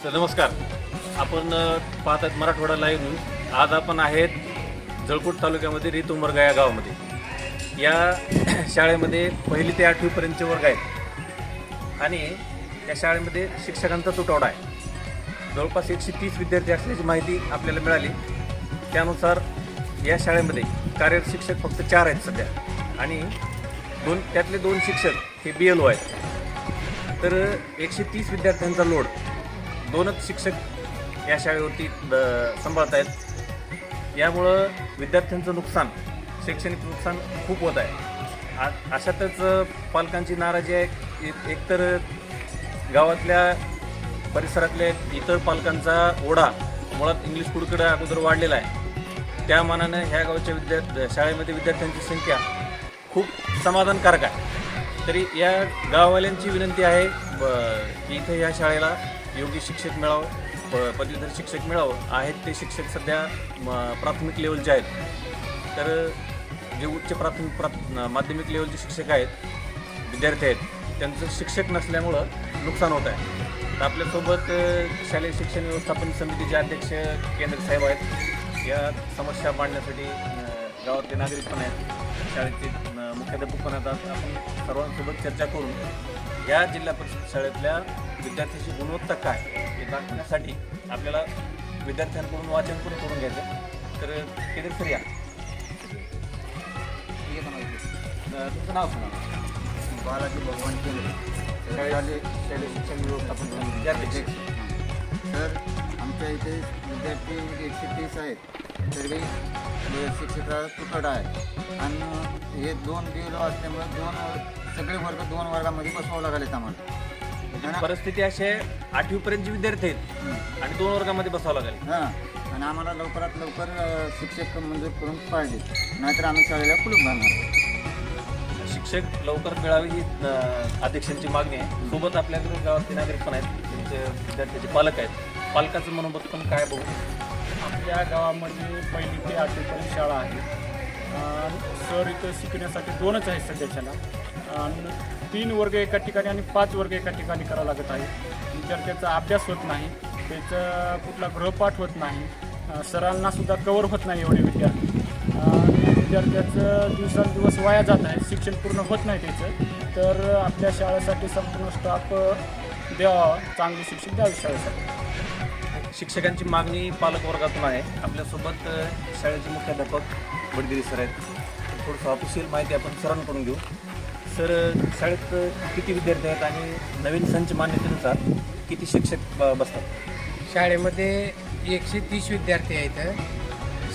तर नमस्कार. आपण पाहतात मराठवाडा लाईव्ह न्यूज. आज आपण आहेत जळकोट तालुक्यामध्ये रितुंबरगा या गावामध्ये. या शाळेमध्ये 1ली ते 8वी पर्यंतचे वर्ग आहेत आणि या शाळेमध्ये शिक्षकांचा तुटवडा आहे. जवळपास 130 विद्यार्थी असल्याची माहिती आपल्याला मिळाली. त्यानुसार या शाळेमध्ये कार्यरत शिक्षक फक्त 4 आहेत सध्या आणि त्यातले 2 शिक्षक हे BLO आहेत. तर 130 विद्यार्थ्यांचा लोड 2च शिक्षक या शाळेवरती सांभाळत आहेत. यामुळं विद्यार्थ्यांचं नुकसान, शैक्षणिक नुकसान खूप होत आहे. अशातच पालकांची नाराजी आहे. एकतर गावातल्या परिसरातल्या इतर पालकांचा ओढा मुळात इंग्लिश स्कूलकडे अगोदर वाढलेला आहे. त्या मानानं ह्या गावच्या शाळेमध्ये विद्यार्थ्यांची संख्या खूप समाधानकारक आहे. तरी या गाववाल्यांची विनंती आहे की इथं या शाळेला योग्य शिक्षक मिळावं, पदवीधर शिक्षक मिळावं. आहेत ते शिक्षक सध्या प्राथमिक लेवलचे आहेत. तर जे उच्च माध्यमिक लेवलचे शिक्षक आहेत, विद्यार्थी आहेत, त्यांचं शिक्षक नसल्यामुळं नुकसान होत आहे. तर आपल्यासोबत शालेय शिक्षण व्यवस्थापन समितीचे अध्यक्ष केंद्र साहेब आहेत. या समस्या मांडण्यासाठी गावातले नागरिक पण आहेत, शाळेचे मुख्याध्यापक पण आहेत. आपण सर्वांसोबत चर्चा करून या जिल्हा परिषद शाळेतल्या विद्यार्थ्याची गुणवत्ता काय हे दाखवण्यासाठी आपल्याला विद्यार्थ्यांकडून वाचन पण करून घ्यायचं. तर केंद्र सर या, तुमचं नाव सांगा. बालाजी भगवान केंद्र, शालेय शिक्षण व्यवस्थापन समितीचे अध्यक्ष. तर आमच्या इथे विद्यार्थी 130 आहेत. तरी शिक्षकाचा तुटवडा आहे आणि हे 2 BLO असल्यामुळे सगळे वर्ग 2 वर्गामध्ये बसवावं लागले आम्हाला. परिस्थिती अशी आहे, 8वी पर्यंतचे विद्यार्थी आहेत आणि 2 वर्गामध्ये बसावं लागेल. हां, आणि आम्हाला लवकरात लवकर शिक्षक मंजूर करून पाहिजे, नाहीतर आम्ही शाळेला कुलूप घालणार. शिक्षक लवकर मिळावी ही अध्यक्षांची मागणी आहे. सोबत आपल्याकडे गावातले नागरिक पण आहेत, त्यांचे विद्यार्थ्याचे पालक आहेत. पालकाचं मनोबत पण काय बघू. आपल्या गावामध्ये 1ली ते 8वी पर्यंत शाळा आहे. सर इथं शिकण्यासाठी 2च आहेत सध्याच्याला. आणि 3 वर्ग एका ठिकाणी आणि 5 वर्ग एका ठिकाणी करावं लागत आहे. विद्यार्थ्याचा अभ्यास होत नाही, त्याचा कुठला गृहपाठ होत नाही, सरांना सुद्धा कवर होत नाही एवढे विद्यार्थी. विद्यार्थ्याचं दिवसेंदिवस वाया जात आहे, शिक्षण पूर्ण होत नाही त्याचं. तर आपल्या शाळेसाठी संपूर्ण स्टाफ द्यावा, चांगले शिक्षण द्यावे शाळेसाठी. शिक्षकांची मागणी पालक वर्गातून आहे. आपल्यासोबत शाळेचे मुख्याध्यापक बडगिरी सर आहेत. थोडंसं ऑफिशियल माहिती आपण सरांकडून घेऊ. सर, शाळेत किती विद्यार्थी आहेत आणि नवीन संच मान्यतेनुसार किती शिक्षक बसतात? शाळेमध्ये 130 विद्यार्थी आहेत.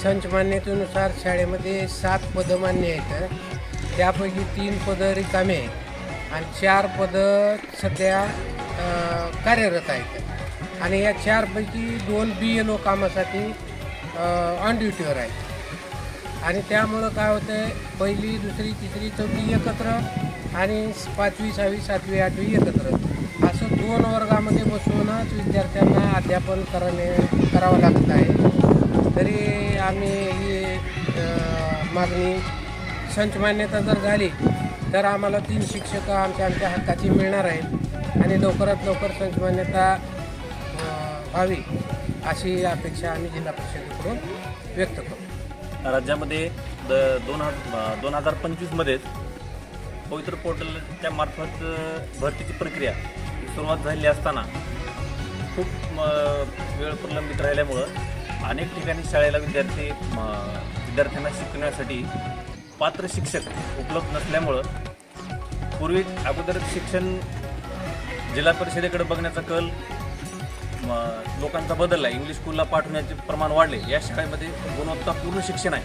संच मान्यतेनुसार शाळेमध्ये 7 पदं मान्य आहेत. त्यापैकी 3 पदं रिकामे आहेत आणि 4 पदं सध्या कार्यरत आहेत. आणि या 4 पैकी 2 BLO कामासाठी ऑन ड्युटीवर आहेत. आणि त्यामुळं काय होतं आहे, 1ली, 2री, 3री, 4थी एकत्र आणि 5वी, 6वी, 7वी, 8वी एकत्र, असं 2 वर्गामध्ये बसवूनच विद्यार्थ्यांना अध्यापन करावं लागत आहे. तरी आम्ही ही मागणी संच मान्यता जर झाली तर आम्हाला 3 शिक्षक आमच्या हक्काची मिळणार आहेत आणि लवकरात लवकर संच मान्यता व्हावी अशी अपेक्षा आम्ही जिल्हा परिषदेकडून व्यक्त करू. राज्यामध्ये 2025मध्येच पवित्र पोर्टलच्या मार्फत भरतीची प्रक्रिया सुरुवात झालेली असताना खूप वेळ प्रलंबित राहिल्यामुळं अनेक ठिकाणी शाळेला विद्यार्थ्यांना शिकण्यासाठी पात्र शिक्षक उपलब्ध नसल्यामुळं पूर्वी अगोदर शिक्षण जिल्हा परिषदेकडे बघण्याचा कल लोकांचा बदलला. इंग्लिश स्कूलला पाठवण्याचे प्रमाण वाढले. या शाळेमध्ये गुणवत्तापूर्ण शिक्षण आहे.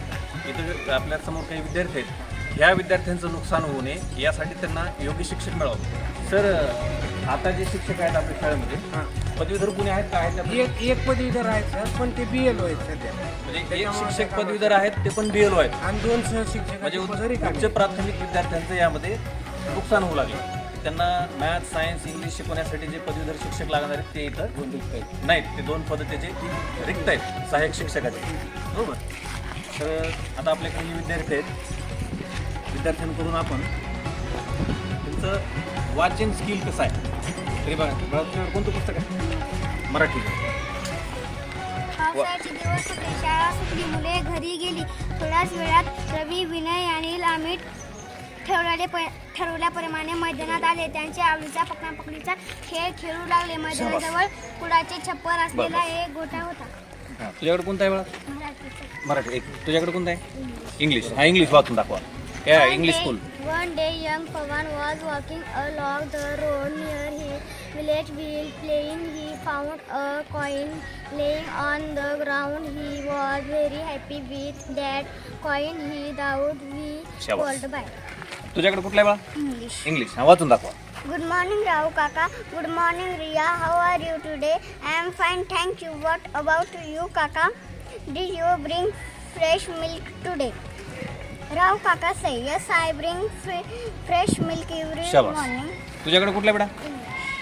इथं आपल्यासमोर काही विद्यार्थी आहेत. ह्या विद्यार्थ्यांचं नुकसान होऊ नये यासाठी त्यांना योग्य शिक्षक मिळावं. सर, आता जे शिक्षक आहेत आपल्या शाळेमध्ये पदवीधर कुणी आहेत का? आहेत एक पदवीधर आहेत सर, पण ते BLO आहेत सध्या. म्हणजे 1 शिक्षक पदवीधर आहेत, ते पण BLO आहेत आणि 2 सहशिक्षक म्हणजे उच्च प्राथमिक विद्यार्थ्यांचं यामध्ये नुकसान होऊ लागलं. त्यांना मॅथ, सायन्स, इंग्लिश शिकवण्यासाठी जे पदवीधर शिक्षक लागणार आहेत ते इथं नाहीत. ते 2 पदं त्याचे रिक्त आहेत सहाय्यक शिक्षकाचे, बरोबर. तर आता आपल्याकडे जे विद्यार्थी आहेत, विद्यार्थ्यांकडून आपण त्यांचं वाचन स्किल कसं आहे तरी बघा. कोणतं पुस्तक आहे? मराठी. पावसाळ्याचे दिवस होते. शाळा सुटली. मुले घरी गेली. थोड्याच वेळात रवी, विनय आणि अमित ठरवल्याप्रमाणे मैदानात आले. त्यांच्या आवडीचा पकडापकडीचा खेळ खेळू लागले. मैदानाजवळ कुडाचे छप्पर असलेला एक गोठा होता. हां, तुझ्याकडे कोणता आहे बाळा? मराठीचा. मराठी. एक तुझ्याकडे कोणता आहे? इंग्लिश. हा, इंग्लिश वाचून दाखवा. या English school. One day young Pawan was walking along the road near his village while playing. He found a coin laying on the ground. He was very happy with that coin. He thought we शाबास. called by तुझ्याकडे कुठला आहे बाळा? English. English. हा, वाचून दाखवा. Good morning, Rao Kaka. Good morning, Riya. How are you today? I am fine, thank you. What about you, Kaka? Did you bring fresh milk today? Rao Kaka say, yes, I bring fresh milk every शाबास. morning. तुझ्याकडे कुठला आहे बेटा?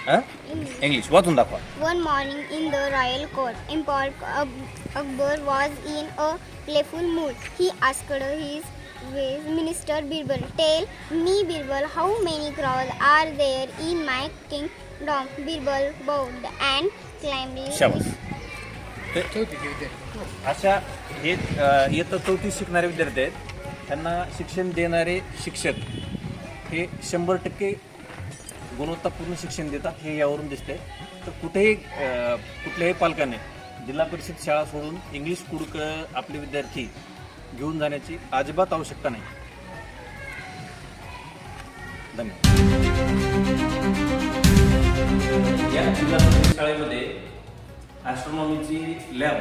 हां, English. English. वाचून दाखवा. One morning in the royal court, Akbar was in a playful mood. He asked his minister Birbal, "Tell me, Birbal, how many crows are there in my kingdom?" Birbal bowed and climbed. शाबास. चौथीचे विद्यार्थी. अशा हे इयत्ता 34 शिकणारे विद्यार्थी आहेत. त्यांना शिक्षण देणारे शिक्षक हे 100% गुणवत्तापूर्ण शिक्षण देतात, हे यावरून दिसते. तर कुठल्याही पालकाने जिल्हा परिषद शाळा सोडून इंग्लिश स्कूलकडं आपले विद्यार्थी घेऊन जाण्याची अजिबात आवश्यकता नाही. धन्यवाद. या जिल्हा परिषद शाळेमध्ये ॲस्ट्रॉनॉमीची लॅब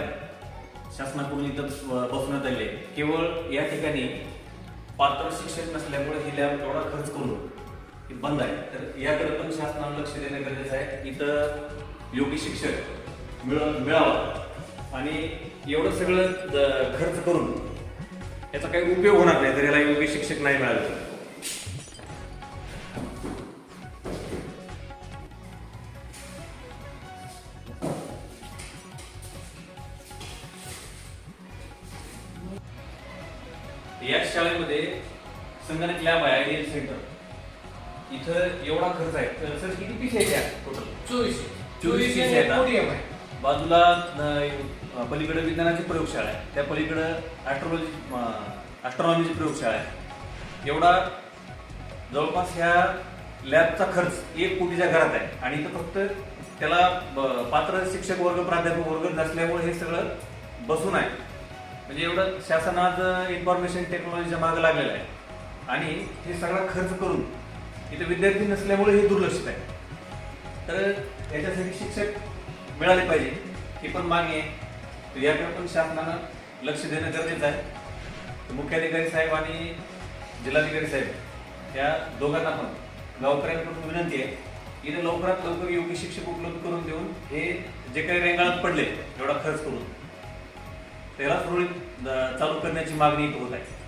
शासनाकडून इथं बसवण्यात आली आहे. केवळ या ठिकाणी पात्र शिक्षक नसल्यामुळे ही लॅब एवढा खर्च करून बंद आहे. तर याकडे पण शासनानं लक्ष देणं गरजेचं आहे. इथं योग्य शिक्षक मिळावा आणि एवढं सगळं खर्च करून याचा काही उपयोग होणार नाही जर याला योग्य शिक्षक नाही मिळाले तर. या शाळेमध्ये संगणक लॅब आहे, आयडियल सेंटर. इथं एवढा खर्च आहे. तर सर किती पीस आहे त्या टोटल? 24 पीस आहेत. बाजूला पलीकडे विज्ञानाची प्रयोगशाळा आहे, त्या पलीकडे ॲस्ट्रॉनॉमीची प्रयोगशाळा आहे. एवढा जवळपास ह्या लॅबचा खर्च 1 कोटीच्या घरात आहे. आणि इथं फक्त त्याला पात्र शिक्षक वर्ग, प्राध्यापक वर्ग नसल्यामुळे हे सगळं बसून आहे. म्हणजे एवढं शासन आज इन्फॉर्मेशन टेक्नॉलॉजीच्या मागे लागलेलं आहे आणि हे सगळा खर्च करून इथे विद्यार्थी नसल्यामुळे हे दुर्लक्षित आहे. तर याच्यासाठी शिक्षक मिळाले पाहिजे, ही पण मागणी आहे. तर याकडे पण शासनानं लक्ष देणं गरजेचं आहे. तर मुख्याधिकारी साहेब आणि जिल्हाधिकारी साहेब या दोघांना पण गावकऱ्यांकडून विनंती आहे, इथे लवकरात लवकर योग्य शिक्षक उपलब्ध करून देऊन हे जे काही रेंगाळात पडले एवढा खर्च करून त्याला सुरळीत चालू करण्याची मागणी होत आहे.